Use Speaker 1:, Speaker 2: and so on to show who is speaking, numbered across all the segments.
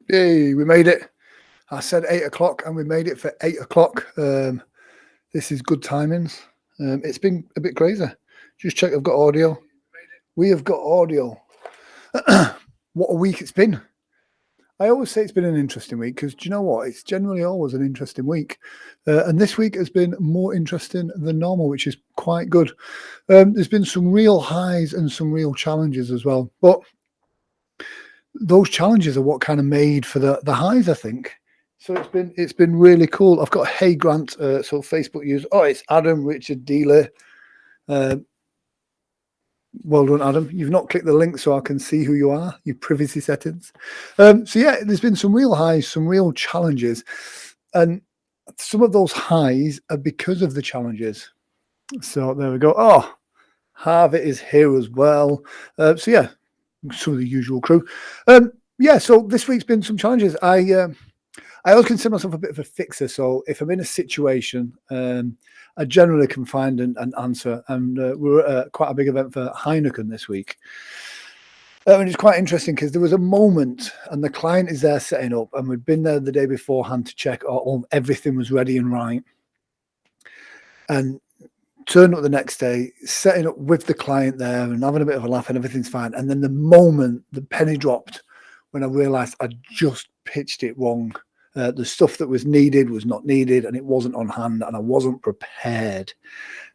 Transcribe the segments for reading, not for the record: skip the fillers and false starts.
Speaker 1: Yay, we made it. I said 8 o'clock and we made it for 8 o'clock. This is good timings. It's been a bit crazy. Just check I've got audio. We have got audio. What a week it's been. I always say it's been an interesting week because do you know what? It's generally always an interesting week. And this week has been more interesting than normal, which is quite good. There's been some real highs and some real challenges as well. But those challenges are what kind of made for the highs, I think. So it's been really cool. I've got Hey Grant, so Facebook user. Oh, it's Adam Richard Dealer. Well done, Adam. You've not clicked the link so I can see who you are, your privacy settings. So yeah, there's been some real highs, some real challenges. And some of those highs are because of the challenges. So there we go. Oh, Harvey is here as well. So yeah, some of the usual crew. Yeah, so this week's been some challenges. I always consider myself a bit of a fixer. So if I'm in a situation, I generally can find an answer. And we're at quite a big event for Heineken this week. And it's quite interesting because there was a moment and the client is there setting up and we'd been there the day beforehand to check everything was ready and right. And turned up the next day, setting up with the client there and having a bit of a laugh and everything's fine. And then the moment the penny dropped when I realised I just pitched it wrong. The stuff that was needed was not needed and it wasn't on hand and I wasn't prepared.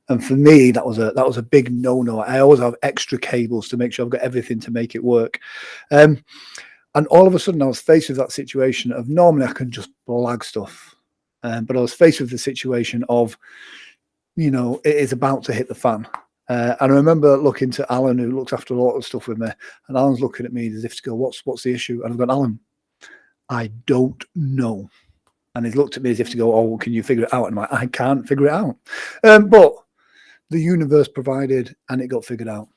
Speaker 1: And for me, that was a big no-no. I always have extra cables to make sure I've got everything to make it work. And all of a sudden I was faced with that situation of normally I can just blag stuff. But I was faced with the situation of, you know, it is about to hit the fan. And I remember looking to Alan, who looks after a lot of stuff with me, and Alan's looking at me as if to go, what's the issue? And I've gone, Alan, I don't know. And he's looked at me as if to go, oh, can you figure it out? And I'm like, I can't figure it out. But the universe provided and it got figured out.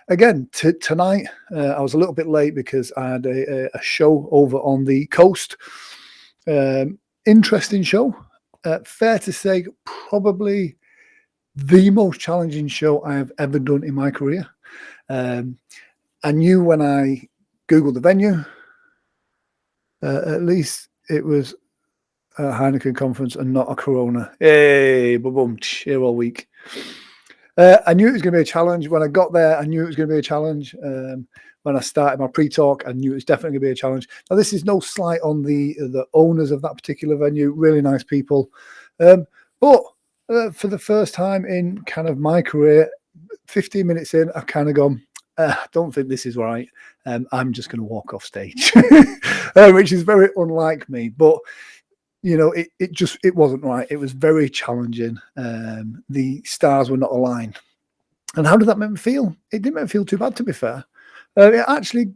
Speaker 1: Again, tonight, I was a little bit late because I had a show over on the coast. Interesting show. Fair to say, probably the most challenging show I have ever done in my career. I knew when I Googled the venue, at least it was a Heineken conference and not a Corona. Hey, boom, here all week. I knew it was going to be a challenge. When I got there, I knew it was going to be a challenge. When I started my pre-talk, I knew it was definitely going to be a challenge. Now, this is no slight on the owners of that particular venue. Really nice people. But for the first time in kind of my career, 15 minutes in, I've kind of gone, I don't think this is right. I'm just going to walk off stage, which is very unlike me. But you know, it wasn't right. It was very challenging. The stars were not aligned. And how did that make me feel? It didn't make me feel too bad, to be fair. It actually,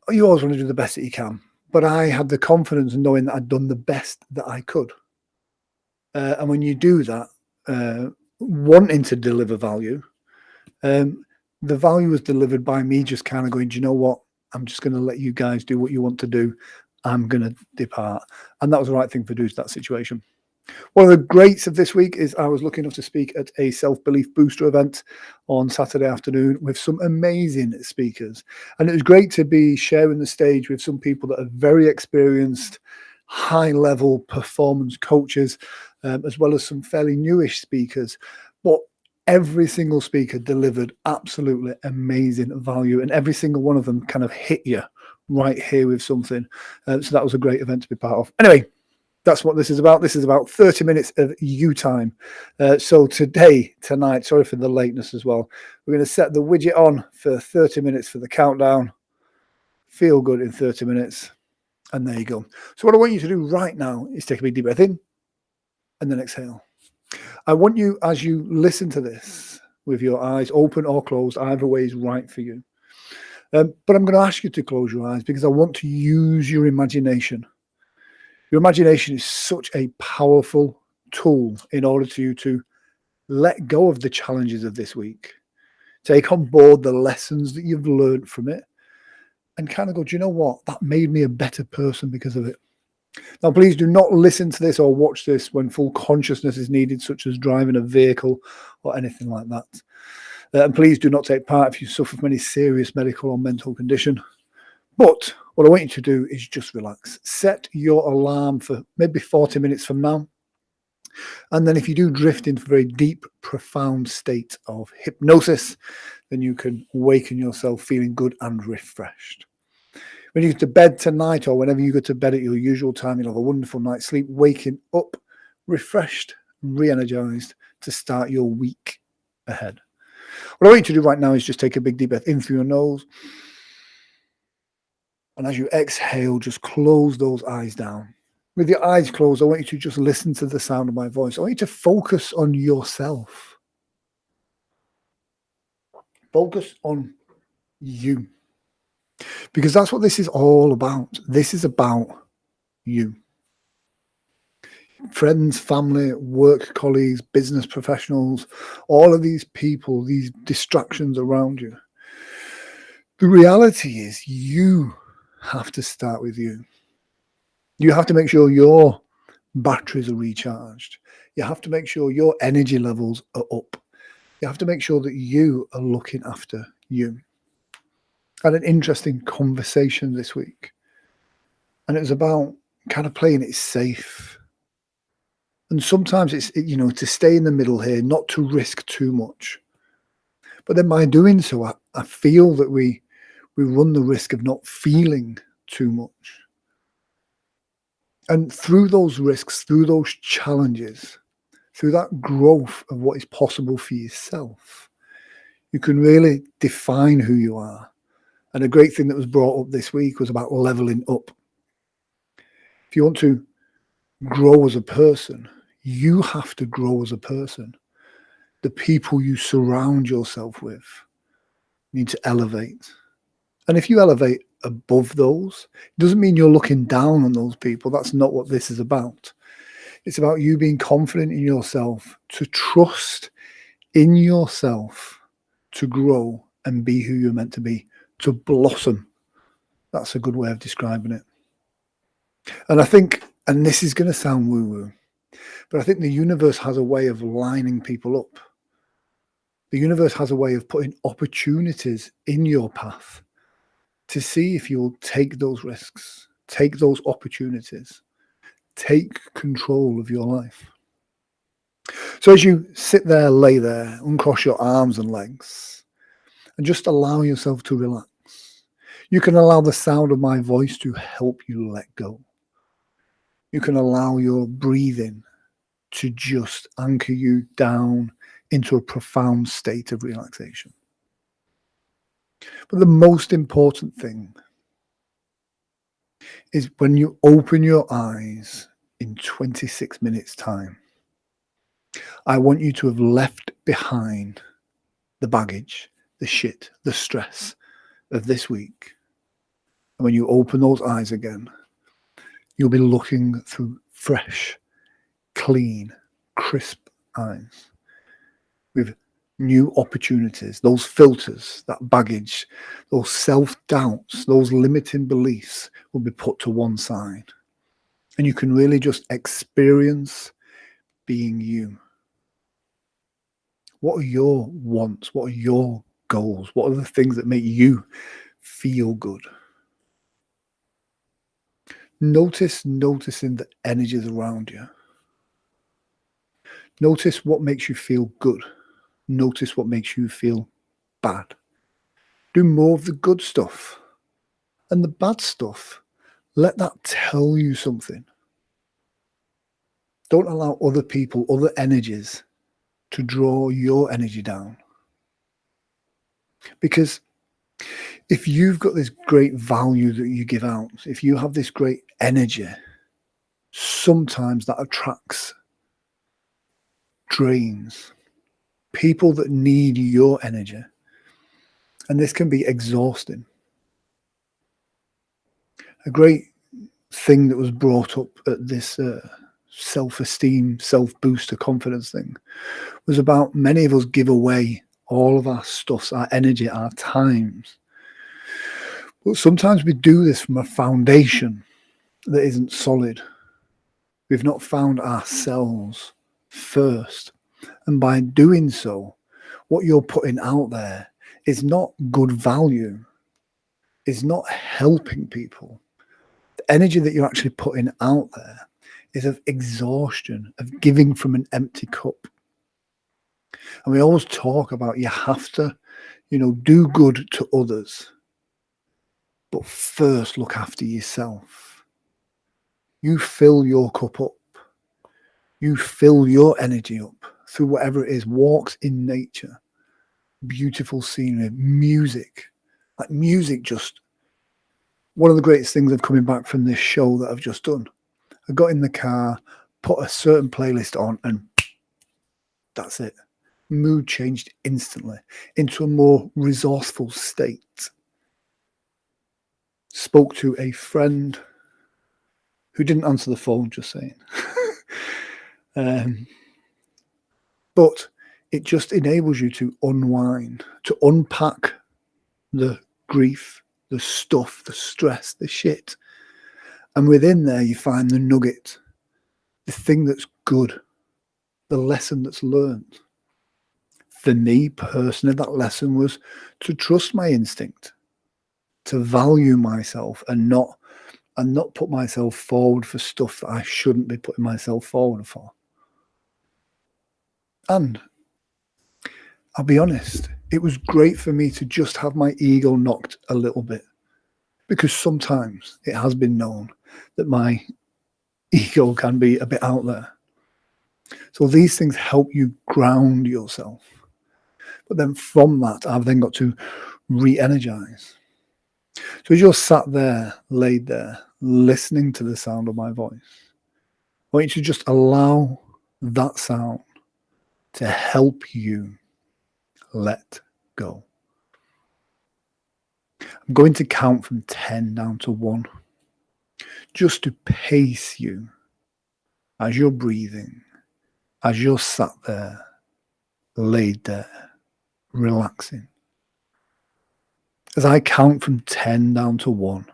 Speaker 1: you always want to do the best that you can. But I had the confidence in knowing that I'd done the best that I could. And when you do that, wanting to deliver value, the value was delivered by me just kind of going, do you know what? I'm just going to let you guys do what you want to do. I'm going to depart. And that was the right thing to do to that situation. One of the greats of this week is I was lucky enough to speak at a self-belief booster event on Saturday afternoon with some amazing speakers. And it was great to be sharing the stage with some people that are very experienced, high-level performance coaches, as well as some fairly newish speakers. But every single speaker delivered absolutely amazing value, and every single one of them kind of hit you right here with something. So that was a great event to be part of. Anyway, that's what this is about. This is about 30 minutes of you time. So tonight, sorry for the lateness as well, we're going to set the widget on for 30 minutes for the countdown. Feel good in 30 minutes. And there you go. So what I want you to do right now is take a big deep breath in and then exhale. I want you, as you listen to this with your eyes open or closed, either way is right for you. But I'm going to ask you to close your eyes because I want to use your imagination. Your imagination is such a powerful tool in order for you to let go of the challenges of this week, take on board the lessons that you've learned from it, and kind of go, do you know what? That made me a better person because of it. Now, please do not listen to this or watch this when full consciousness is needed, such as driving a vehicle or anything like that. And please do not take part if you suffer from any serious medical or mental condition. But what I want you to do is just relax. Set your alarm for maybe 40 minutes from now. And then if you do drift into a very deep, profound state of hypnosis, then you can awaken yourself feeling good and refreshed. When you go to bed tonight, or whenever you go to bed at your usual time, you'll have a wonderful night's sleep, waking up refreshed, re-energized to start your week ahead. What I want you to do right now is just take a big deep breath in through your nose. And as you exhale, just close those eyes down. With your eyes closed, I want you to just listen to the sound of my voice. I want you to focus on yourself. Focus on you. Because that's what this is all about. This is about you. Friends, family, work colleagues, business professionals, all of these people, these distractions around you. The reality is you have to start with you. You have to make sure your batteries are recharged. You have to make sure your energy levels are up. You have to make sure that you are looking after you. I had an interesting conversation this week, and it was about kind of playing it safe. And sometimes it's, to stay in the middle here, not to risk too much. But then by doing so, I feel that we run the risk of not feeling too much. And through those risks, through those challenges, through that growth of what is possible for yourself, you can really define who you are. And a great thing that was brought up this week was about leveling up. If you want to grow as a person, you have to grow as a person. The people you surround yourself with need to elevate. And if you elevate above those, it doesn't mean you're looking down on those people. That's not what this is about. It's about you being confident in yourself, to trust in yourself, to grow and be who you're meant to be, to blossom. That's a good way of describing it. And I think, and this is going to sound woo-woo, but I think the universe has a way of lining people up. The universe has a way of putting opportunities in your path to see if you'll take those risks, take those opportunities, take control of your life. So as you sit there, lay there, uncross your arms and legs, and just allow yourself to relax, you can allow the sound of my voice to help you let go. You can allow your breathing to just anchor you down into a profound state of relaxation. But the most important thing is when you open your eyes in 26 minutes' time, I want you to have left behind the baggage, the shit, the stress of this week. And when you open those eyes again, you'll be looking through fresh, clean, crisp eyes with new opportunities. Those filters, that baggage, those self-doubts, those limiting beliefs will be put to one side. And you can really just experience being you. What are your wants? What are your goals? What are the things that make you feel good? Noticing the energies around you. Notice what makes you feel good. Notice what makes you feel bad. Do more of the good stuff. And the bad stuff, let that tell you something. Don't allow other people, other energies to draw your energy down. Because if you've got this great value that you give out, if you have this great energy, sometimes that attracts drains, people that need your energy. And this can be exhausting. A great thing that was brought up at this self-esteem, self-booster confidence thing was about many of us give away all of our stuffs, our energy, our times. But sometimes we do this from a foundation that isn't solid. We've not found ourselves first. And by doing so, what you're putting out there is not good value. is not helping people. The energy that you're actually putting out there is of exhaustion, of giving from an empty cup. And we always talk about you have to, do good to others, but first look after yourself. You fill your cup up. You fill your energy up through whatever it is, walks in nature, beautiful scenery, music. Like music, just one of the greatest things of coming back from this show that I've just done. I got in the car, put a certain playlist on, and that's it. Mood changed instantly into a more resourceful state. Spoke to a friend who didn't answer the phone, just saying. But it just enables you to unwind, to unpack the grief, the stuff, the stress, the shit. And within there, you find the nugget, the thing that's good, the lesson that's learned. For me personally, that lesson was to trust my instinct, to value myself and not put myself forward for stuff that I shouldn't be putting myself forward for. And I'll be honest, it was great for me to just have my ego knocked a little bit, because sometimes it has been known that my ego can be a bit out there. So these things help you ground yourself. But then from that, I've then got to re-energize. So as you're sat there, laid there, listening to the sound of my voice, I want you to just allow that sound to help you let go. I'm going to count from 10 down to 1, just to pace you as you're breathing, as you're sat there, laid there, relaxing. As I count from 10 down to 1,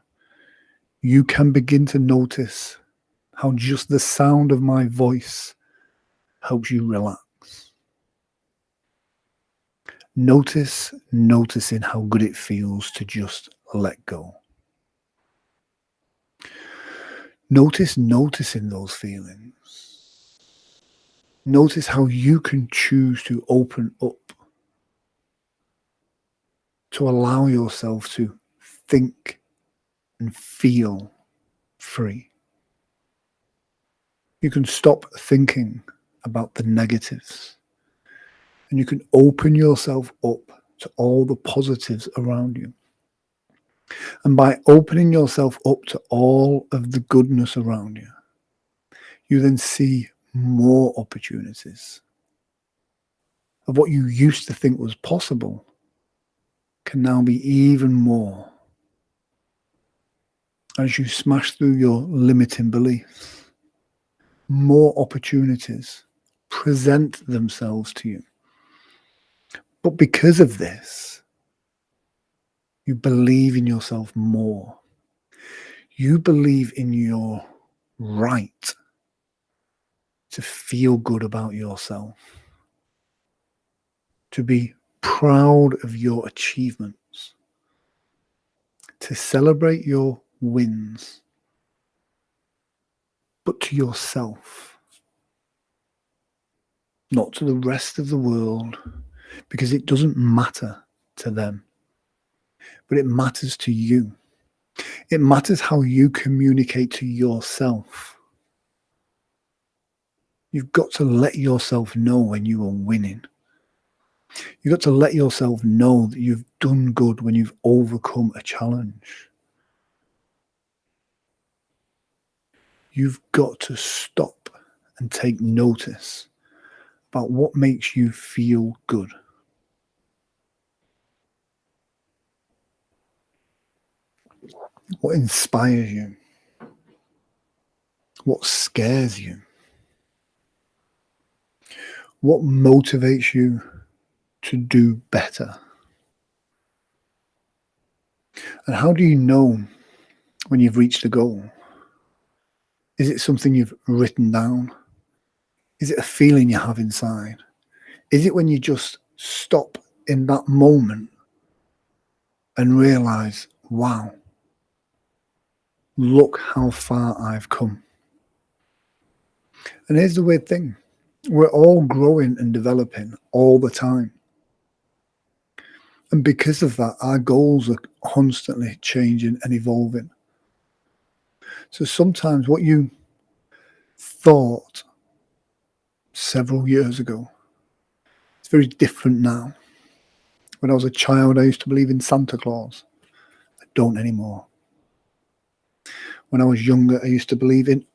Speaker 1: you can begin to notice how just the sound of my voice helps you relax. Noticing how good it feels to just let go. Noticing those feelings. Notice how you can choose to open up, to allow yourself to think and feel free. You can stop thinking about the negatives, and you can open yourself up to all the positives around you. And by opening yourself up to all of the goodness around you, you then see more opportunities of what you used to think was possible can now be even more as you smash through your limiting beliefs. More opportunities present themselves to you. But because of this, you believe in yourself more. You believe in your right to feel good about yourself, to be proud of your achievements, to celebrate your wins, but to yourself, not to the rest of the world, because it doesn't matter to them, but it matters to you. It matters how you communicate to yourself. You've got to let yourself know when you are winning. You've got to let yourself know that you've done good when you've overcome a challenge. You've got to stop and take notice about what makes you feel good. What inspires you? What scares you? What motivates you to do better? And how do you know when you've reached a goal? Is it something you've written down? Is it a feeling you have inside? Is it when you just stop in that moment and realize, wow, look how far I've come. And here's the weird thing. We're all growing and developing all the time. And because of that, our goals are constantly changing and evolving. So sometimes what you thought several years ago, it's very different now. When I was a child, I used to believe in Santa Claus. I don't anymore. When I was younger, I used to believe in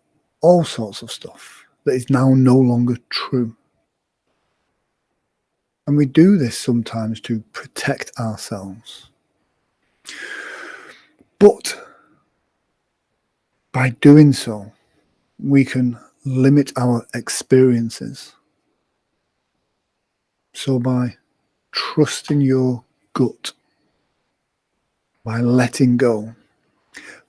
Speaker 1: all sorts of stuff that is now no longer true. And we do this sometimes to protect ourselves. But by doing so, we can limit our experiences. So by trusting your gut, by letting go,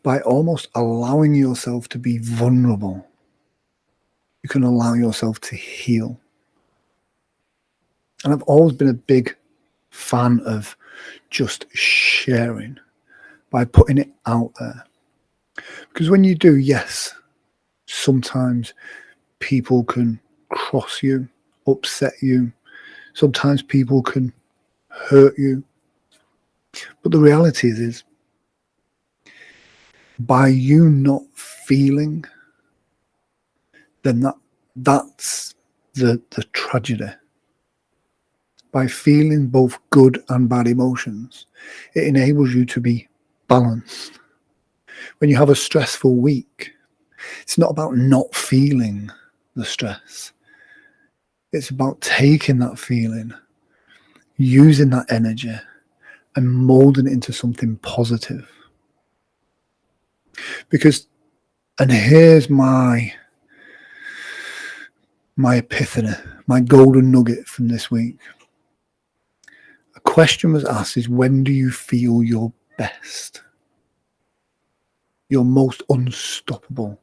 Speaker 1: by almost allowing yourself to be vulnerable, you can allow yourself to heal. And I've always been a big fan of just sharing, by putting it out there. Because when you do, yes, sometimes people can cross you, upset you. Sometimes people can hurt you. But the reality is by you not feeling, then that's the tragedy. By feeling both good and bad emotions, it enables you to be balanced. When you have a stressful week, it's not about not feeling the stress. It's about taking that feeling, using that energy, and molding it into something positive. Because, and here's my epiphany, my golden nugget from this week. A question was asked is, when do you feel your best? Your most unstoppable?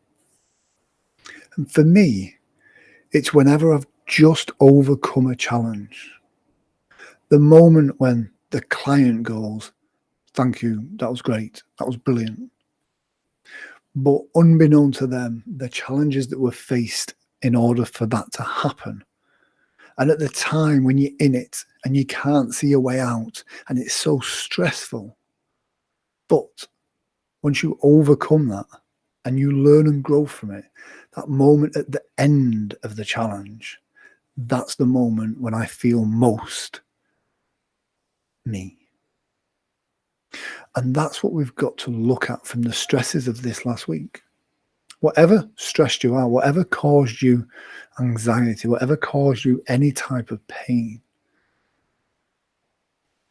Speaker 1: And for me, it's whenever I've just overcome a challenge. The moment when the client goes, thank you, that was great, that was brilliant. But unbeknown to them, the challenges that were faced in order for that to happen. And at the time when you're in it and you can't see a way out and it's so stressful, but once you overcome that and you learn and grow from it, that moment at the end of the challenge, that's the moment when I feel most me. And that's what we've got to look at from the stresses of this last week. Whatever stressed you out, whatever caused you anxiety, whatever caused you any type of pain,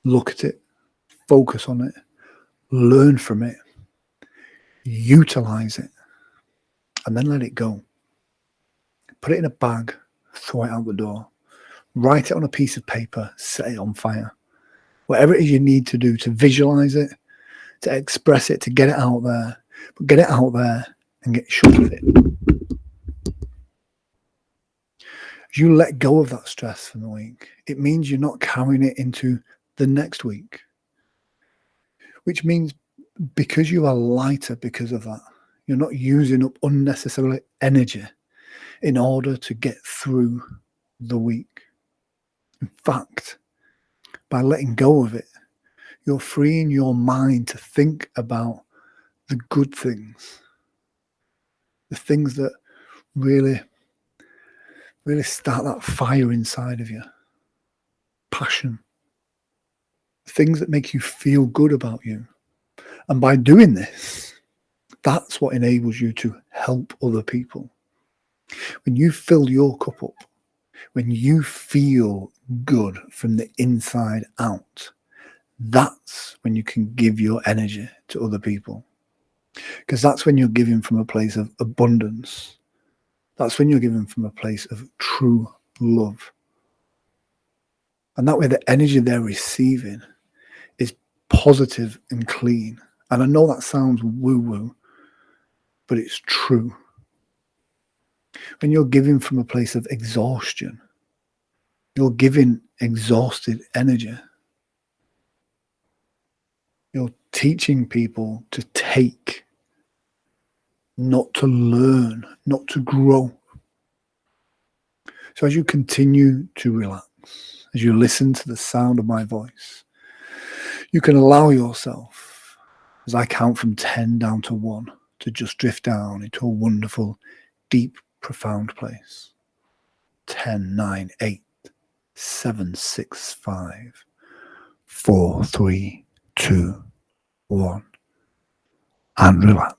Speaker 1: look at it, focus on it, learn from it, utilize it, and then let it go. Put it in a bag, throw it out the door, write it on a piece of paper, set it on fire. Whatever it is you need to do to visualize it, to express it, to get it out there, but get it out there and get shut of it. As you let go of that stress from the week, it means you're not carrying it into the next week, which means because you are lighter because of that, you're not using up unnecessary energy in order to get through the week. In fact, by letting go of it, you're freeing your mind to think about the good things, the things that really start that fire inside of you, passion, things that make you feel good about you. And by doing this, that's what enables you to help other people. When you fill your cup up, when you feel good from the inside out, that's when you can give your energy to other people. Because that's when you're giving from a place of abundance. That's when you're giving from a place of true love. And that way the energy they're receiving is positive and clean. And I know that sounds woo-woo, but it's true. When you're giving from a place of exhaustion, you're giving exhausted energy. You're teaching people to take, not to learn, not to grow. So as you continue to relax, as you listen to the sound of my voice, you can allow yourself, as I count from 10 down to 1, to just drift down into a wonderful, deep, profound place. 10, 9, 8, 7, 6, 5, 4, 3, 2, 1, and relax.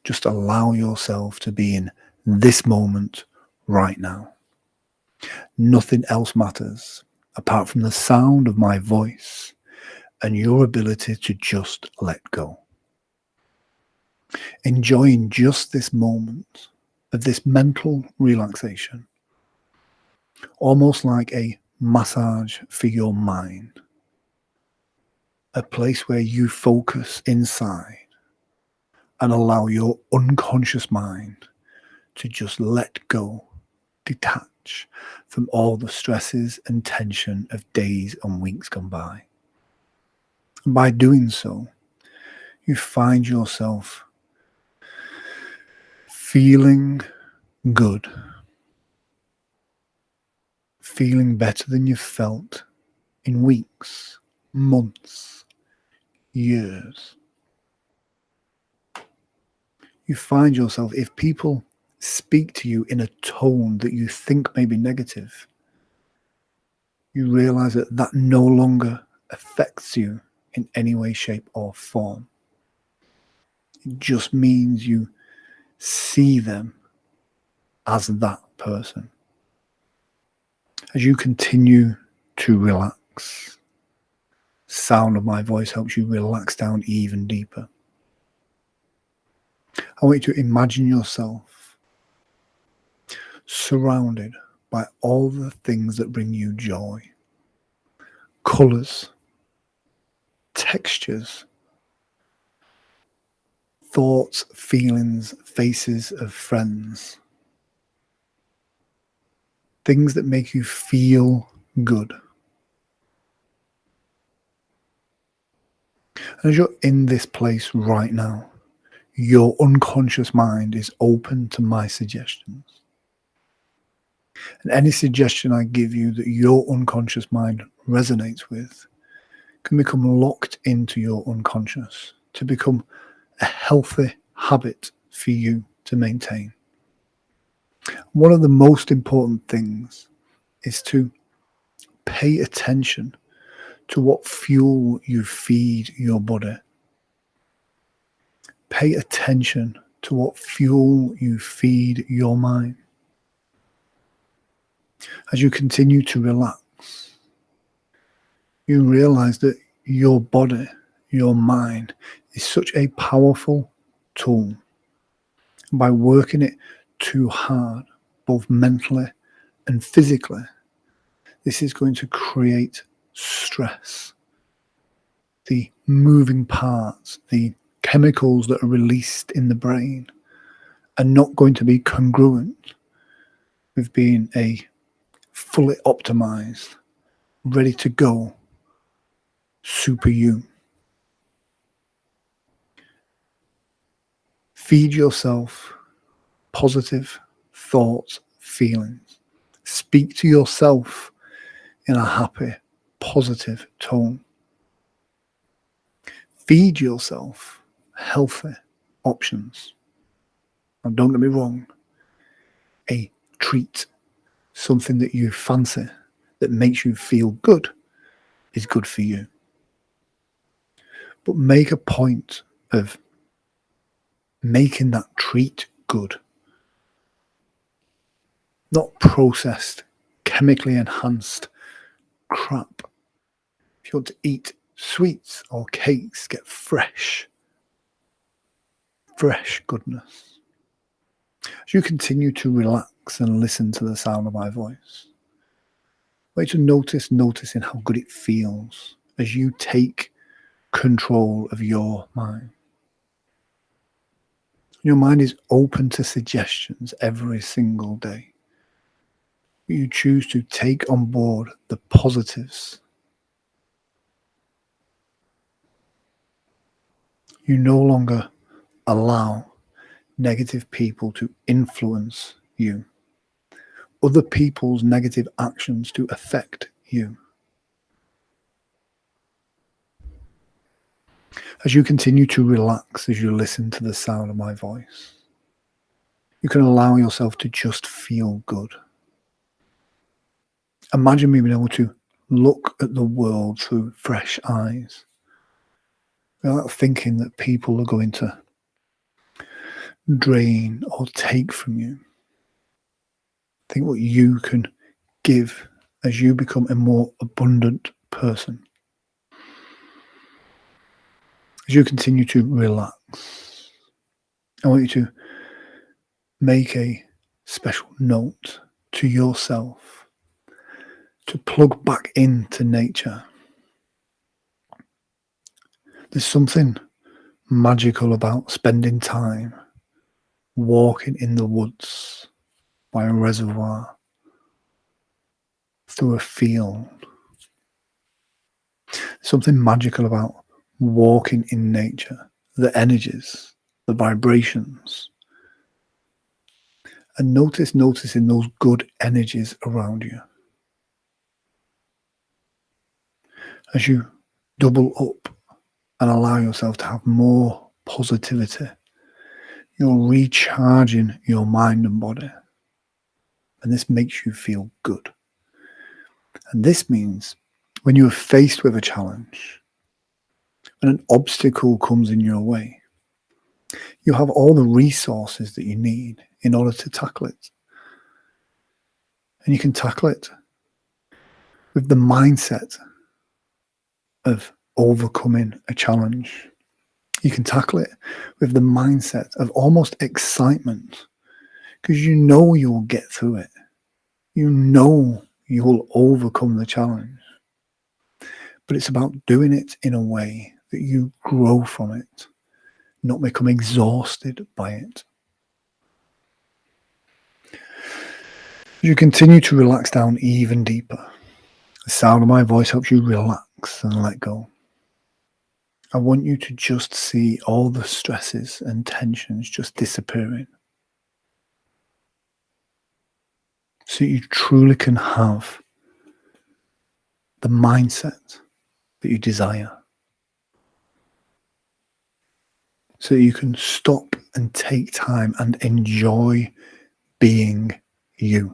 Speaker 1: Just allow yourself to be in this moment right now. Nothing else matters apart from the sound of my voice and your ability to just let go. Enjoying just this moment of this mental relaxation, almost like a massage for your mind, a place where you focus inside and allow your unconscious mind to just let go, detach from all the stresses and tension of days and weeks gone by. And by doing so, you find yourself feeling good, feeling better than you've felt in weeks, months, years. You find yourself, if people speak to you in a tone that you think may be negative, you realize that that no longer affects you in any way, shape, or form. It just means you see them as that person. As you continue to relax, sound of my voice helps you relax down even deeper. I want you to imagine yourself surrounded by all the things that bring you joy. Colours, textures, thoughts, feelings, faces of friends. Things that make you feel good. And as you're in this place right now, your unconscious mind is open to my suggestions. And any suggestion I give you that your unconscious mind resonates with can become locked into your unconscious to become a healthy habit for you to maintain. One of the most important things is to pay attention to what fuel you feed your body. Pay attention to what fuel you feed your mind. As you continue to relax, you realize that your body, your mind, is such a powerful tool. By working it too hard, both mentally and physically, this is going to create stress. The moving parts, the chemicals that are released in the brain are not going to be congruent with being a fully optimized, ready to go super you. Feed yourself positive thoughts, feelings. Speak to yourself in a happy, positive tone. Feed yourself healthy options. And don't get me wrong, a treat, something that you fancy, that makes you feel good, is good for you. But make a point of making that treat good. Not processed, chemically enhanced crap. If you want to eat sweets or cakes, get fresh goodness. As you continue to relax and listen to the sound of my voice, I want you to noticing how good it feels as you take control of your mind. Your mind is open to suggestions every single day. You choose to take on board the positives. You no longer allow negative people to influence you, other people's negative actions to affect you. As you continue to relax, as you listen to the sound of my voice, you can allow yourself to just feel good. Imagine being able to look at the world through fresh eyes, without thinking that people are going to drain or take from you. Think what you can give as you become a more abundant person. As you continue to relax, I want you to make a special note to yourself to plug back into nature. There's something magical about spending time walking in the woods, by a reservoir, through a field. Something magical about walking in nature, the energies, the vibrations. And noticing those good energies around you. As you double up and allow yourself to have more positivity, you're recharging your mind and body. And this makes you feel good. And this means when you are faced with a challenge, when an obstacle comes in your way, you have all the resources that you need in order to tackle it. And you can tackle it with the mindset of overcoming a challenge. You can tackle it with the mindset of almost excitement, because you know you will get through it. You know you will overcome the challenge. But it's about doing it in a way that you grow from it, not become exhausted by it. You continue to relax down even deeper. The sound of my voice helps you relax and let go. I want you to just see all the stresses and tensions just disappearing, so you truly can have the mindset that you desire, so you can stop and take time and enjoy being you.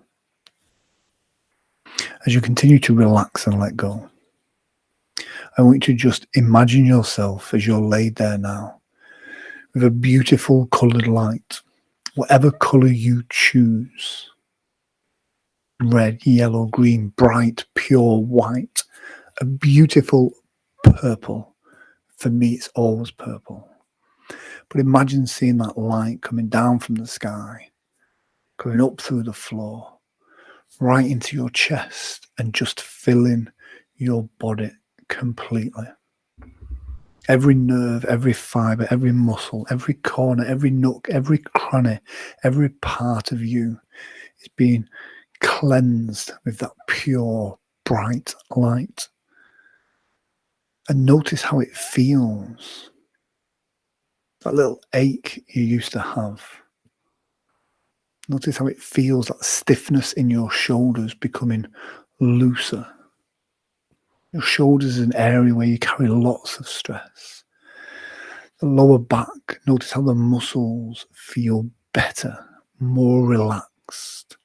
Speaker 1: As you continue to relax and let go, I want you to just imagine yourself as you're laid there now with a beautiful coloured light, whatever colour you choose. Red, yellow, green, bright, pure white, a beautiful purple. For me, it's always purple. But imagine seeing that light coming down from the sky, going up through the floor, right into your chest, and just filling your body completely. Every nerve, every fibre, every muscle, every corner, every nook, every cranny, every part of you is being cleansed with that pure, bright light. And notice how it feels. That little ache you used to have. Notice how it feels, that stiffness in your shoulders becoming looser. Your shoulders is an area where you carry lots of stress. The lower back, notice how the muscles feel better, more relaxed.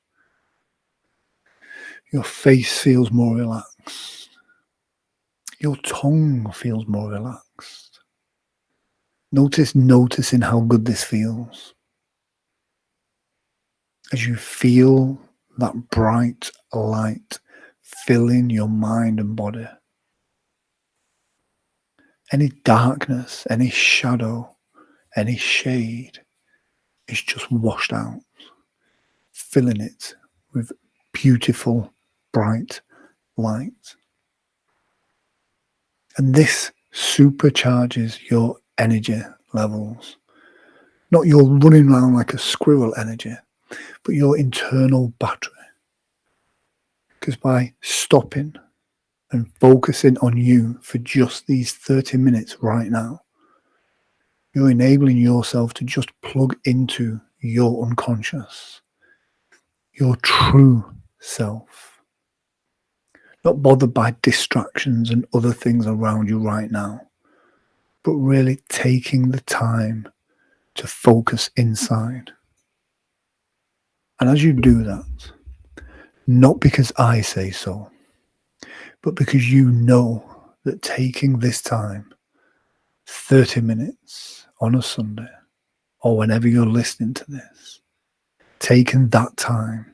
Speaker 1: Your face feels more relaxed. Your tongue feels more relaxed. Noticing how good this feels. As you feel that bright light filling your mind and body. Any darkness, any shadow, any shade is just washed out, filling it with beautiful, bright light. And this supercharges your energy levels. Not your running around like a squirrel energy, but your internal battery. Because by stopping and focusing on you for just these 30 minutes right now, You're enabling yourself to just plug into your unconscious, your true self, not bothered by distractions and other things around you right now, but really taking the time to focus inside. And as you do that, not because I say so, but because you know that taking this time, 30 minutes on a Sunday, or whenever you're listening to this, taking that time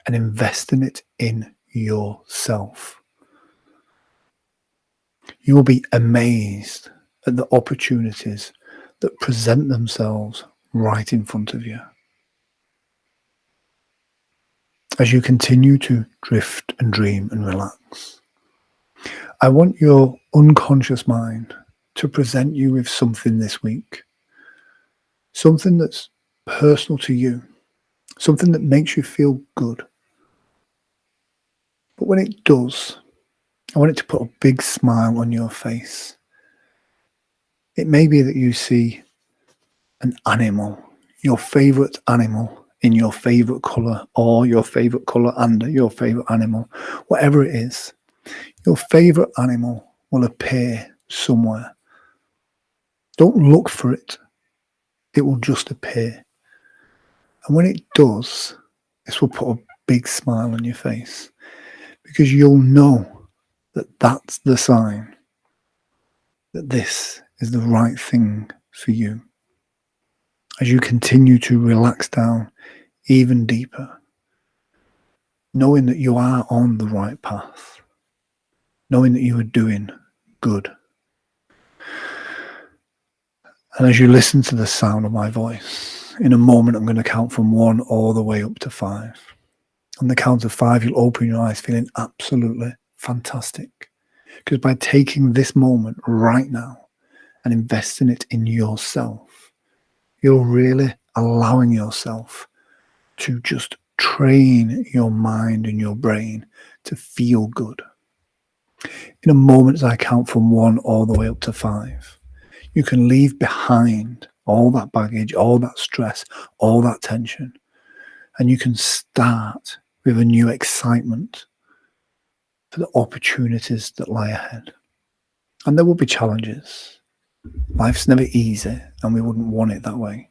Speaker 1: and investing it in yourself, you will be amazed at the opportunities that present themselves right in front of you. As you continue to drift and dream and relax, I want your unconscious mind to present you with something this week, something that's personal to you, something that makes you feel good. But when it does, I want it to put a big smile on your face. It may be that you see an animal, your favorite animal in your favorite color, or your favorite color and your favorite animal, whatever it is. Your favorite animal will appear somewhere. Don't look for it. It will just appear. And when it does, this will put a big smile on your face, because you'll know that that's the sign that this is the right thing for you. As you continue to relax down even deeper, knowing that you are on the right path, knowing that you are doing good. And as you listen to the sound of my voice, in a moment I'm going to count from 1 all the way up to 5. On the count of 5, you'll open your eyes feeling absolutely fantastic. Because by taking this moment right now and investing it in yourself, you're really allowing yourself to just train your mind and your brain to feel good. In a moment, as I count from 1 all the way up to 5, you can leave behind all that baggage, all that stress, all that tension, and you can start with a new excitement for the opportunities that lie ahead. And there will be challenges. Life's never easy, and we wouldn't want it that way.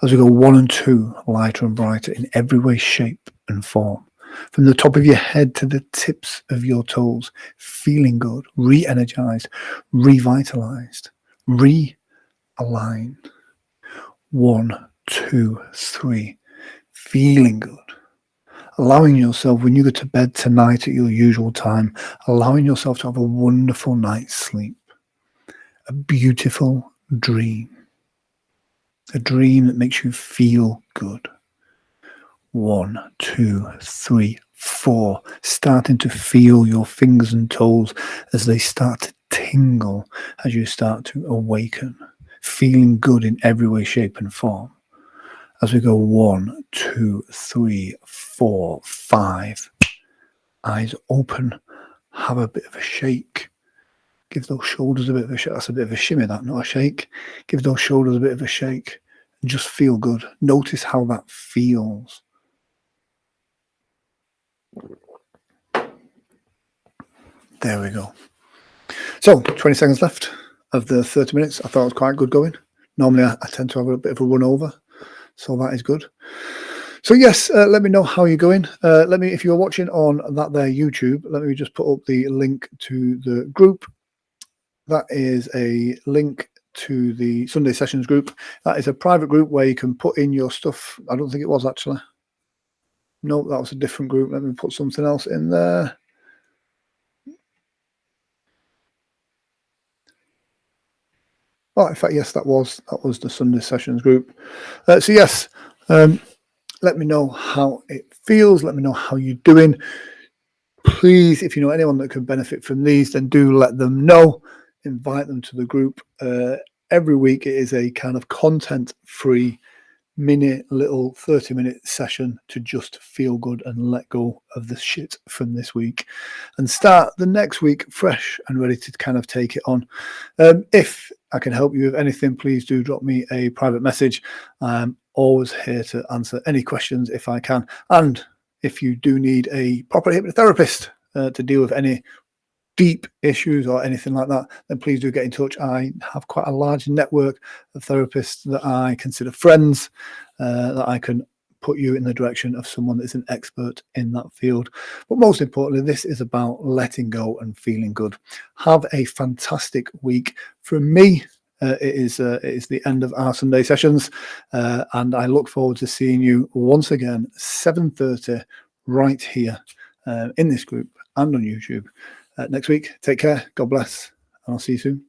Speaker 1: As we go 1 and 2, lighter and brighter in every way, shape and form, from the top of your head to the tips of your toes, feeling good, re-energized, revitalized, realigned. 1, 2, 3, feeling good. Allowing yourself, when you go to bed tonight at your usual time, allowing yourself to have a wonderful night's sleep, a beautiful dream, a dream that makes you feel good. 1, 2, 3, 4, starting to feel your fingers and toes as they start to tingle as you start to awaken, feeling good in every way, shape and form. As we go 1, 2, 3, 4, 5, eyes open, have a bit of a shake. Give those shoulders a bit of a shake. That's a bit of a shimmy, that, not a shake. Give those shoulders a bit of a shake and just feel good. Notice how that feels. There we go. So 20 seconds left of the 30 minutes. I thought it was quite good going. Normally I tend to have a bit of a run over, so that is good. So yes, let me know how you're going. If you're watching on that there YouTube, let me just put up the link to the group. That is a link to the Sunday Sessions group. That is a private group where you can put in your stuff. I don't think it was actually. No, that was a different group. Let me put something else in there. Oh, in fact, yes, that was the Sunday Sessions group. So yes, let me know how it feels. Let me know how you're doing. Please, if you know anyone that could benefit from these, then do let them know. Invite them to the group. Every week it is a kind of content-free little 30-minute session to just feel good and let go of the shit from this week and start the next week fresh and ready to kind of take it on. If I can help you with anything, please do drop me a private message. I'm always here to answer any questions if I can. And if you do need a proper hypnotherapist to deal with any deep issues or anything like that, then please do get in touch. I have quite a large network of therapists that I consider friends, that I can put you in the direction of someone that's an expert in that field. But most importantly, this is about letting go and feeling good. Have a fantastic week. From me, it is the end of our Sunday sessions, and I look forward to seeing you once again 7:30 right here in this group and on YouTube next week. Take care. God bless, and I'll see you soon.